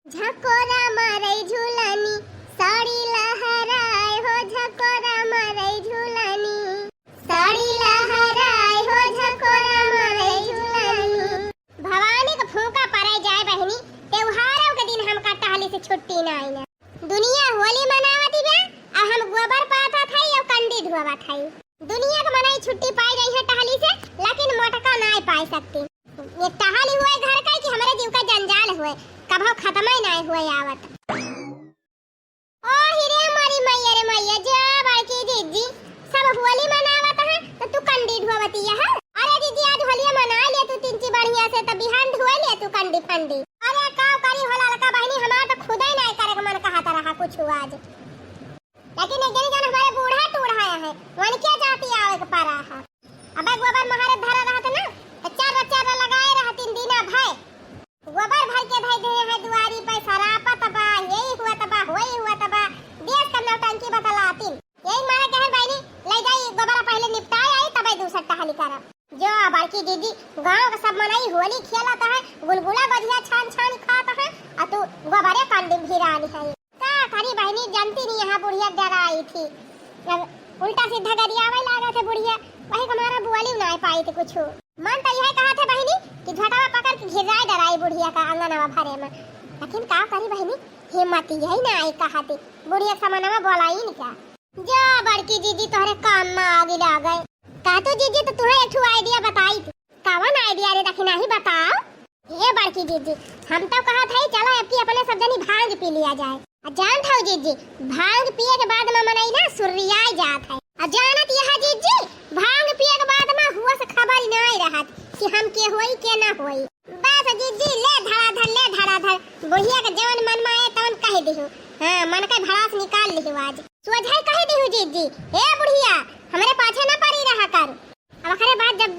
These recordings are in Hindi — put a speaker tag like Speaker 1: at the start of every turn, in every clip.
Speaker 1: झकोरा मारे झूलानी साड़ी लहराए हो, झकोरा मारे झूलानी साड़ी लहराए हो, झकोरा मारे झूलानी। भवानी का फूंका पड़े जाए बहनी, त्योहारों के दिन हमका टहली से छुट्टी ना आई ना। दुनिया होली मनावती बे और हम गोबर पाता था या कंडी धोवा था। दुनिया के मनाई छुट्टी पाई रही है टहली से, लेकिन मोटका ना पाई सकती। ये टहली हुए घर का कि हमारे जीव का जंजाल हुए, कभी खत्म ही नहीं हुए आवत। ओ हिरे मारी मैया रे मैया, जा बड़की दीदी सब होली मनावत है तो तू कंडी धोवती है। अरे दीदी आज होली मना ले तू तिंची बढ़िया से, तब बिहान धोए ले तू कंडी फंडी। अरे काव करी होला लका बहनी, हमार तो खुद ही नहीं करे के मन कहता रहा कुछ हुआ आज। लेकिन एक दिन जन हमारे बूढ़ा टूढ़ा है वन क्या जाती आवे के पारा है। अबे गोबर महारे धरा रहत ना तो चार चार लगाए रहा 3 दिन भाई गोबर भर के भाई दे है दुआरी पे सरापा तबा यही हुआ तबा वही हुआ तबा देश का नौटंकी बतलाती। यही मारे कहन भाई ले जाई गोबर पहले निपटाए आई तब दूसरा टहली करब। जो बड़की दीदी गांव का सब मनाई होली खेलता है, गुलगुला गजिया छान छान खाता है और तू गोबरे कंडी भिरानी है। का करी बहनी जानती नहीं यहाँ बुढ़िया डराई थी, उल्टा सीधा गरियावे लागा थे बुढ़िया, वही हमारा बुआली नहीं पाई थी कुछ। मन तो यही कहा थे बहनी कि झटावा पकड़ के घिराई डराई बुढ़िया का अंगनवा भरे में, लेकिन का करी बहनी हिम्मत यही ना आई कहा थी बुढ़िया समानवा बोलाई नहीं क्या। जा बड़की दीदी तोहरे काम में आगे ला गए का तो दीदी तो तुम्हें एक आइडिया बताई थी। कौन आइडिया रे दखना ही बताओ। ये बड़की दीदी हम तो कहा था चलो अब की अपने सब जनी भांग पी लिया जाए। जान था जीजी भांग पिए के बाद में मनई ना सुरियाई जात है। जानत यह जीजी भांग पिए के बाद में हुआ से खबर ही नहीं रहत कि हम के होई के ना होई। बस जीजी ले धड़ाधड़ बुढ़िया के जवन मन में आए तवन कह दिहु। हां मन के भड़ास निकाल लिहु आज सोझाई कह दिहु जीजी ए बुढ़िया हमरे पाछे ना पड़ी रहा कर। अब अखरे बाद जब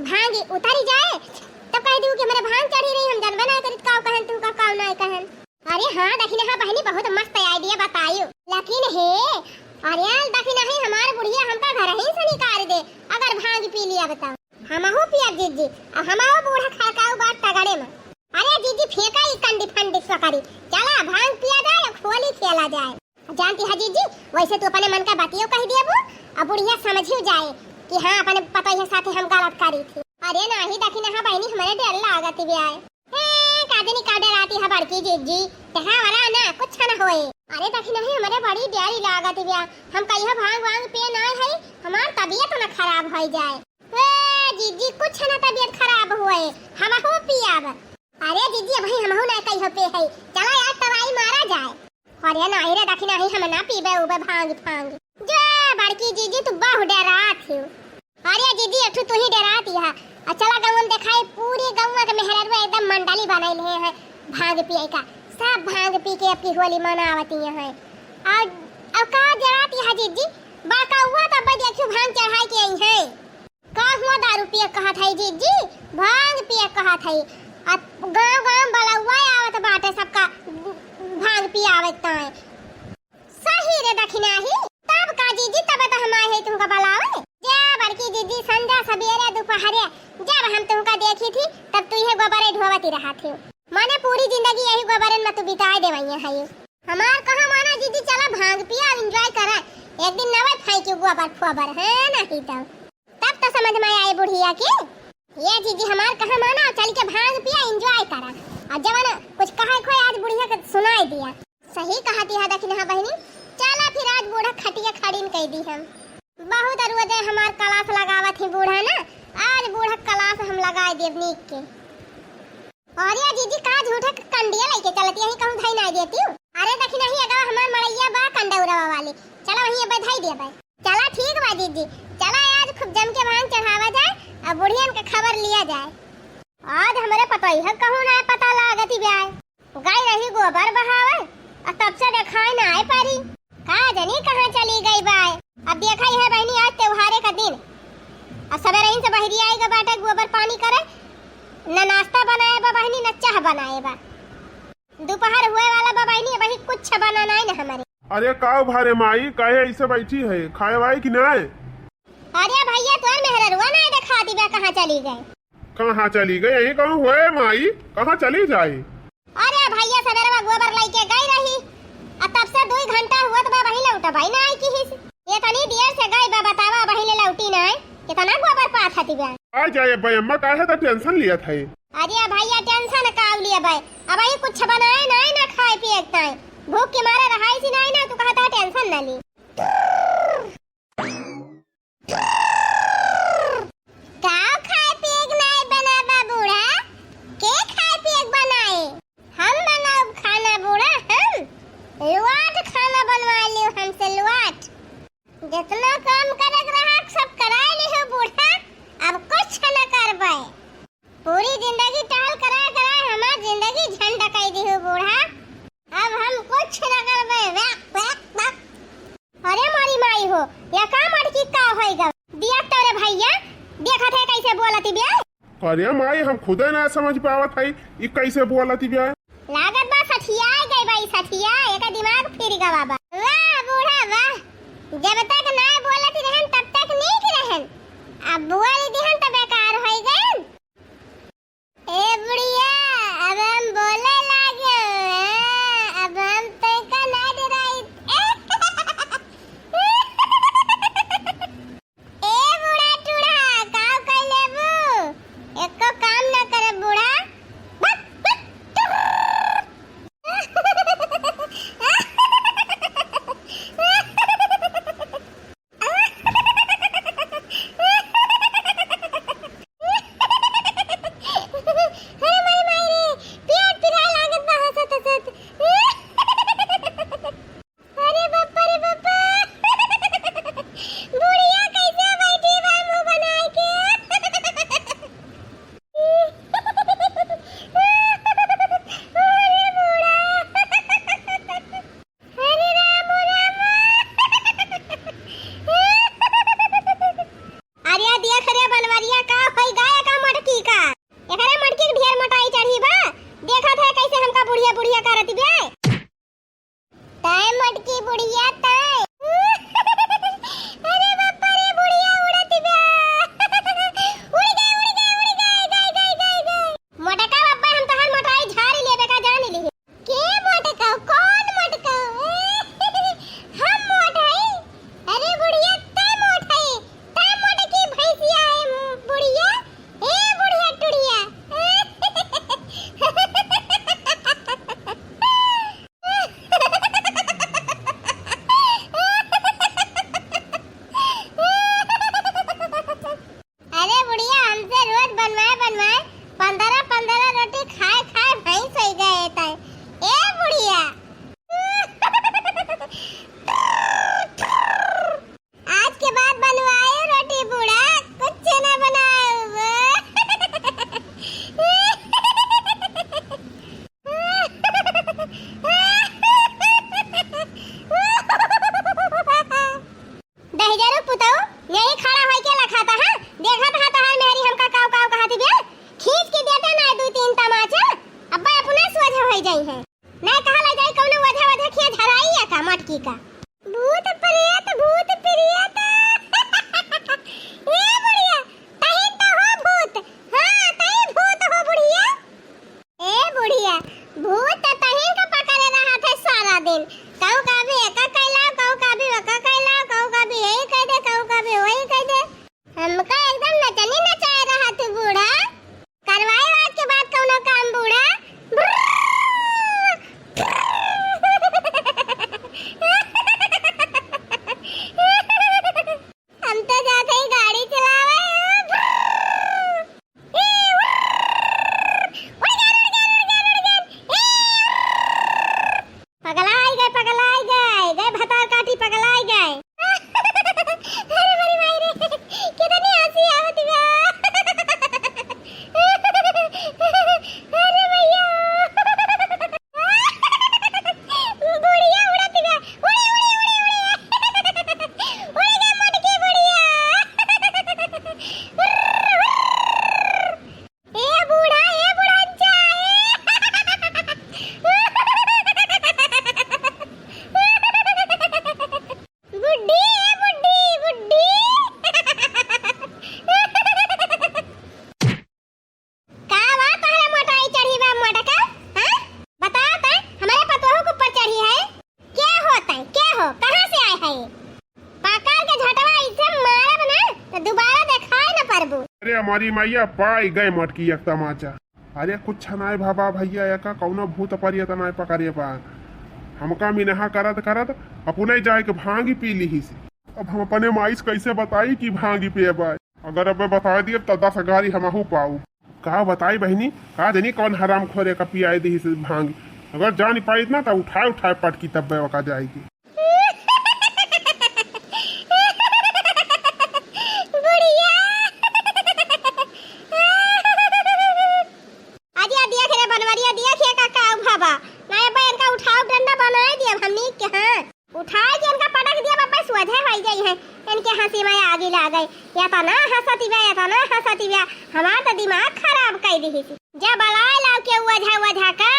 Speaker 1: भांग उतारी जाए तब कह दिहु कि हमरे भांग चढ़ी रही, हम जनबे नहीं करित काव कहन तू का काव नहीं कहन। अरे हाँ दखिना हाँ बहनी बहुत मस्त आइडिया बताइयो, लेकिन हे अरे दखिना ही हमार बुढ़िया हमका घर ही से निकाल दे अगर भांग पी लिया बताओ। हमहु पिया जीजी और हमहु बूढ़ा खड़काऊ बात तगड़े में। अरे जीजी फेंका ही कंडी फंडी सकरी, चला भांग पिया जाए और खोली खेला जाए। जानती है जीजी वैसे तू अपने मन का बातियों कह दिया अब बुढ़िया समझियो जाए कि हाँ अपने पता के साथ हम गलत करी थी। अरे नहीं दखिना हाँ बहनी हमारे डर लागत भी आए कादनी का डराती है बड़की जीजी तहा वाला ना कुछ ना होए। अरे दखिना ही हमारे बड़ी डरी लागत बिया, हम कहियो भांग वांग पे ना है हमार तबीयत ना खराब हो जाए। ए जीजी कुछ ना तबीयत खराब होए हम हो पियाब। अरे जीजी भाई हम हो ना कहियो पे है, चला यार दवाई मारा जाए। अरे नहीं रे दखिना ही हम ना पीबे उबे भांग भांग। जा बड़की जीजी तू बहुत डरात हो। अरे जीजी अठू तू ही डराती है। चला गाँव में दिखाई पूरी गाँव के मेहररुआ एकदम मंडली बनाई है भांग पिए का, सब भांग पी के अपनी होली मनावती है। और का जराती है जीजी बाका हुआ तब देखियो भांग चढ़ाई के आई है। का हुआ दारू पिए कहा था जीजी भांग पिए कहा था। अब गाँव बलौआ आवत बाटे सबका भांग पिए आवत है। सही रे दखिना ही तब का जीजी तब तो हम आए तुमका बलावे। जा बड़की जीजी संध्या सवेरे दोपहरे जब हम तुमका देखी थी तब तू ये गोबरे ढोवती रहा थी। माने पूरी जिंदगी यही गोबरन में तू बिताए देवैया है। हमार कहा माना जीजी चला भांग पिया एंजॉय करा, एक दिन नवे फेंकी गोबर फोबर है नहीं तब तो समझ में आए बुढ़िया की। ये जीजी हमार कहा माना चल के भांग पिया एंजॉय करा और जवाना कुछ कहा खोए आज बुढ़िया के सुनाई दिया। सही कहती है दखिना बहनी, चला फिर आज बूढ़ा खटिया खड़ीन कह दी हम बहुत रोज हमार कलास लगावत है बूढ़ा ना, आज बूढ़ा कलास हम लगाए देव नीक के। और ये जीजी का झूठा कंडिया लेके चलती है कहूं धाई नहीं देती हूं। अरे दखिना ही अगर हमार मड़ैया बा कंडौरवा वाली चलो वहीं बधाई दे भाई। चला ठीक बा जीजी, चला आज खूब जम के भांग चढ़ावा जाए और बुढ़ियन के खबर लिया जाए। आज हमारे पता ही है कहूं ना पता लागती ब्याह गाय रही गोबर बहावे और तब से दिखाई ना आए पारी का जनी कहां चली गई बाय। अब देखा ही है बहनी आज त्योहारे का दिन और सवेरे से बहरी आएगा बाटा गोबर पानी करे न नाश्ता बनाए बा बहनी न चाह बनाए बा, दोपहर हुए वाला बा बहनी वही कुछ बनाना है ना हमारे।
Speaker 2: अरे काव भारे माई काहे ऐसे बैठी है खाए वाई कि नहीं।
Speaker 1: अरे भैया तोर मेहररुआ नहीं दिखा दी बा कहां चली गई।
Speaker 2: कहां चली गई यही कहूं होए माई कहां चली जाई।
Speaker 1: अरे भैया सवेरे
Speaker 2: बयम्मा काहे तो टेंशन लिया था।
Speaker 1: अरे भैया टेंशन का लिए भाई, अब ये कुछ बनाए नहीं ना खाए पिए ताई, भूख के मारे रहाई सी नहीं ना, तू कहता है टेंशन ना ली। का खाए पिए नहीं बनाबा बूढ़ा, के खाए पिए बनाए? हम बनाओ खाना बूढ़ा, हम लुआट खाना बनवा लियो हमसे लुआट। जितना काम करक रहा सब कराए लियो बूढ़ा, अब कुछ न करबे। पूरी जिंदगी टहल कराए कराए हमार जिंदगी झंडा कई दी हो बूढ़ा, अब हम कुछ न करबे। अरे मारी माई हो, या का मटकी का होइगा दिया तोरे भैया, देखत है कैसे बोलती बिया।
Speaker 2: अरे माई हम खुदे ना समझ पावत है ई कैसे बोलती बिया।
Speaker 1: लागत बा सठिया गई भाई, सठिया एक दिमाग फिर गवा बा। वाह बूढ़ा वाह, जब तक ना बोलती रहन तब तक नहीं रहन, अब बोल दिहन त बेकार होई गए। ए बुढ़िया अब हम बोले लागे, अब हम तैका ना डराई। ए बूढ़ा टूढ़ा काव कइ लेबू, एको काम ना करे बूढ़ा।
Speaker 2: मरी मैया पाई गए मटकी एक तमाचा। अरे कुछ नाय बाबा भैया एका कौनो भूत परिया त नाय पकड़िए पा। हमका मिनहा करत करत अपने जाए के भांगी पी ली सी। अब हम अपने माइस कैसे बताई कि भांगी पिए पाए। अगर अब बता दिए तो 10 गाड़ी हमहू पाऊ। कहा बताई बहनी कहा देनी कौन हराम खोरे का पियाई दी से भांगी। अगर जान पाई ना तो उठाए उठाए पटकी तब वका जाएगी।
Speaker 1: हमारा तो दिमाग खराब कर दी जब अलाय लाव के वजह वजह का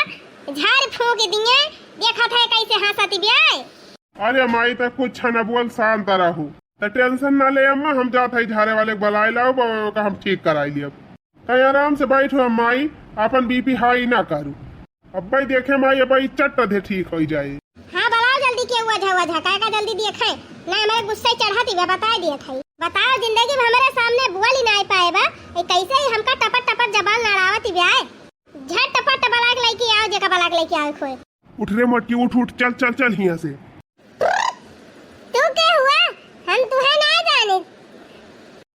Speaker 1: झाड़ फूंक दिए देखा था कैसे हंसती ब्याय।
Speaker 2: अरे माई तो कुछ न बोल शांत रहू तो टेंशन ना ले अम्मा हम जात है झाड़े वाले बुलाए लाओ का हम ठीक कराई लियो। कहीं आराम से बैठो माई अपन बीपी हाई ना करू। अब भाई देखे माई अब चट दे ठीक हो जाए।
Speaker 1: हाँ बताओ जल्दी के वजह वजह का जल्दी देखे ना हमारे गुस्से चढ़ाती बा बता दिए थे। बताओ जिंदगी में हमारे सामने बोल ही नहीं पाए बा कैसे ही हमका टपट टपट जबान लड़ावती ब्याय। झट टपट बलाक लेके आओ जेका बलाक लेके आओ खोए।
Speaker 2: उठ रे मटकी उठ उठ चल चल चल यहाँ से।
Speaker 1: तू क्या हुआ हम तुहे ना जाने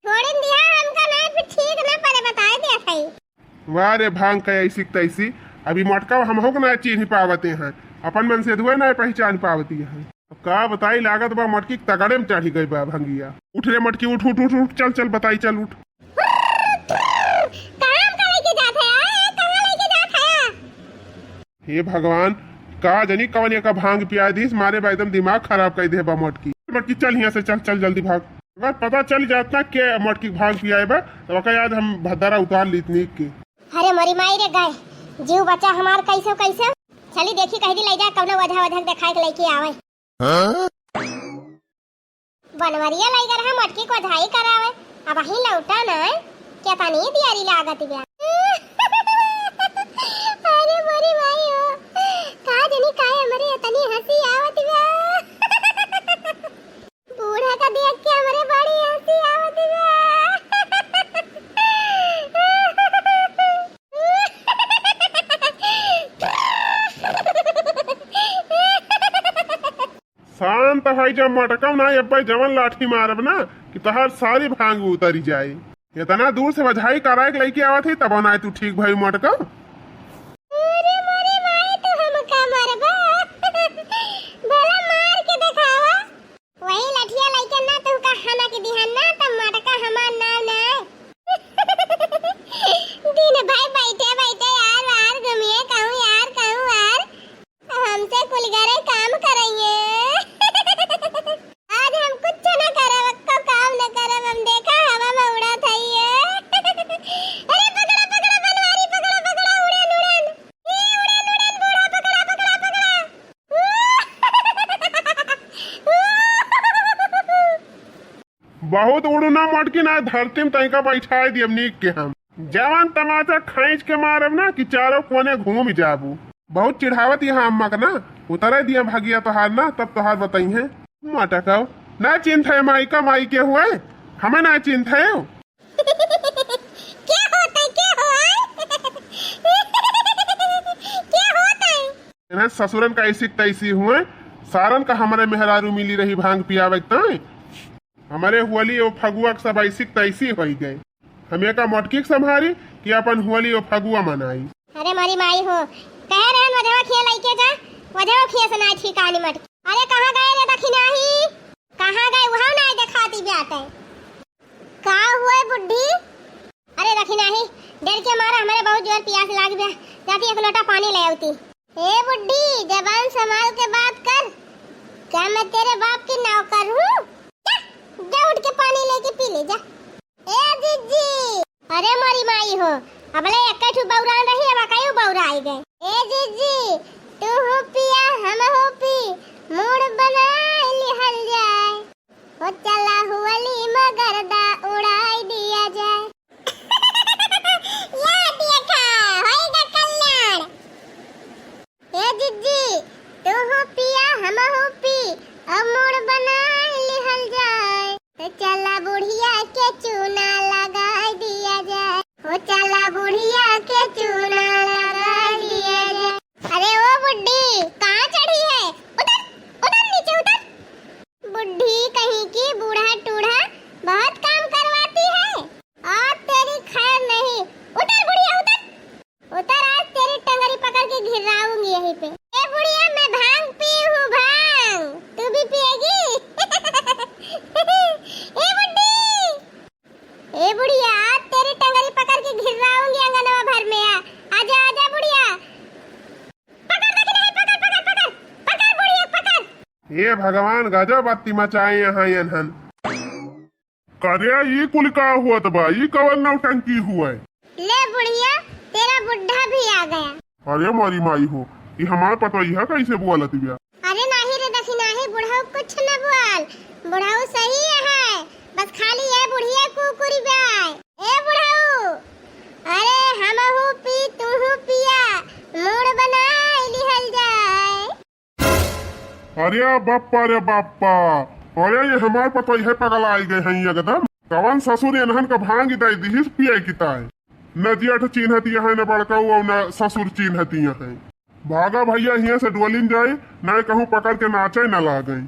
Speaker 1: छोड़ दिया हमका ना फिर ठीक ना पड़े बता दिया सही।
Speaker 2: वाह रे भांग का ऐसी तैसी अभी मटका हम हो ना चीन पावते हैं अपन मन से धुए ना पहचान पावती है। का बताई लागत बा मटकी तगड़े में चढ़ी गई बा भंगिया। उठ रे मटकी उठ उठ उठ उठ चल चल बताई चल उठ। हे भगवान का जनी कवनिया का भांग पिया दीस मारे बा एकदम दिमाग खराब कर दे बा मटकी। मटकी चल यहाँ से चल चल जल्दी भाग। अगर पता चल जाता के मटकी भांग पियाए बा तो का याद हम भद्दारा उतार ली इतनी की।
Speaker 1: अरे मरी माई रे गाय जीव बच्चा हमार कैसे कैसे चली देखी कहीं दी ले जा कौनो वजह वजह दिखाई के लेके आवे। बनवरिया लाई कर हम मटकी को धाई करावे अब ही लौटा ना क्या तानी दियारी लागत ब्या। अरे मरी भाई हो का जनी काय हमरे तनी हंसी आवत ब्या। बूढ़ा का देख के हमरे बड़ी हंसी आवत ब्या।
Speaker 2: शांत है जब मटकम ना अब जवन लाठी मारब ना कि तहार सारी भांग उतरी जाए। इतना दूर से बधाई कराए के लेके आवत है तब ना तू ठीक भाई मटकम।
Speaker 1: अरे मोरे माई तो हमका मारबा भला मार के दिखावा वही लठिया लेके ना तू का खाना के दिहन ना त मटका हमार नाम ना। दिन भाई बैठे बैठे यार यार घूमिए कहूं यार हमसे कुल गरे काम कराइए। आज हम कुछ न करब को काम न करब हम देखा हवा में उड़ा थई। अरे पकड़ा पकड़ा बनवारी पकड़ा पकड़ा उड़न उड़न ये उड़न उड़न बूढ़ा पकड़ा पकड़ा पकड़ा।
Speaker 2: बहुत उड़ना मटकी ना धरती में तैका बैठाए दियम नीक के हम जवान तमाचा खींच के मारब ना कि चारों कोने घूम जाबू। बहुत चिढ़ावत यहाँ अम्मा का ना उतरे दिया भागिया तोहार ना तब तोहार बताई है मटकाओ ना चिंत है माई का माई के हुए हमें ना चिंत है।
Speaker 1: क्या होता है
Speaker 2: ससुरन का ऐसी तैसी हुए सारन का हमारे मेहरारू मिली रही भांग पियावे तय हमारे हुअली और फगुआ सब ऐसी तैसी हो गए। हमें का मटकी संभारी कि अपन हुअली और फगुआ मनाई।
Speaker 1: अरे मारी माई हो कह रहे हैं वजह खेल लेके जा वजह खेल से ना ठीक आनी मटकी। अरे कहाँ गए रे दखिनाही कहाँ गए वहाँ ना दिखाती बेटा का हुए बुड्ढी। अरे दखिनाही डर के मारा हमारे बहुत जोर प्यास लाग गया जाती एक लोटा पानी ले आती। ए बुड्ढी जबान संभाल के बात कर क्या मैं तेरे बाप की नौकर हूँ। जा उठ के पानी लेके पी ले जा। ए जीजी अरे मारी माई हो अबले एकठू बौरान रही अब कायो बौरा आई गए। ए जीजी तू हो पिया हम हो पी मूड बना लिहल जाए हो चला हुअली मगरदा उड़ाई दिया जाए। या देखा होएगा कल्याण। ए जीजी तू हो पिया हम हो पी अब मूड बना लिहल जाए तो चला बुढ़िया के चूना लगा दिया जाए।
Speaker 2: ये भगवान गजब बत्ती मचाए यहाँ यनहन। करे ये कुल का हुआ तो बा, ये कवन नौटंकी हुआ है।
Speaker 1: ले बुढ़िया, तेरा बुढ़ा भी आ गया।
Speaker 2: अरे मोरी माई हो, ये हमारे पता यह कैसे बोलत बिया।
Speaker 1: अरे नहीं रे दखी नहीं, बुढ़ाऊ कुछ न बोल, बुढ़ाऊ सही है, बस खाली ये बुढ़िया कुकुरी बाय। ए बुढ़ाऊ, अरे हमहू पी तूहू पिया, मूड बना लिहल जाए।
Speaker 2: अरे बाप्पा रे बाप्पा, अरे ये हमारे पता यह पगल आई गए हैं एकदम। कवन ससुर इन्हन का भांग दे दी पिए किताए। न जेठ चिन्हती है न बड़काऊ और न ससुर चिन्हती है। भागा भैया यहाँ से डोलिन जाए, न कहूँ पकड़ के नाचे न ला गई।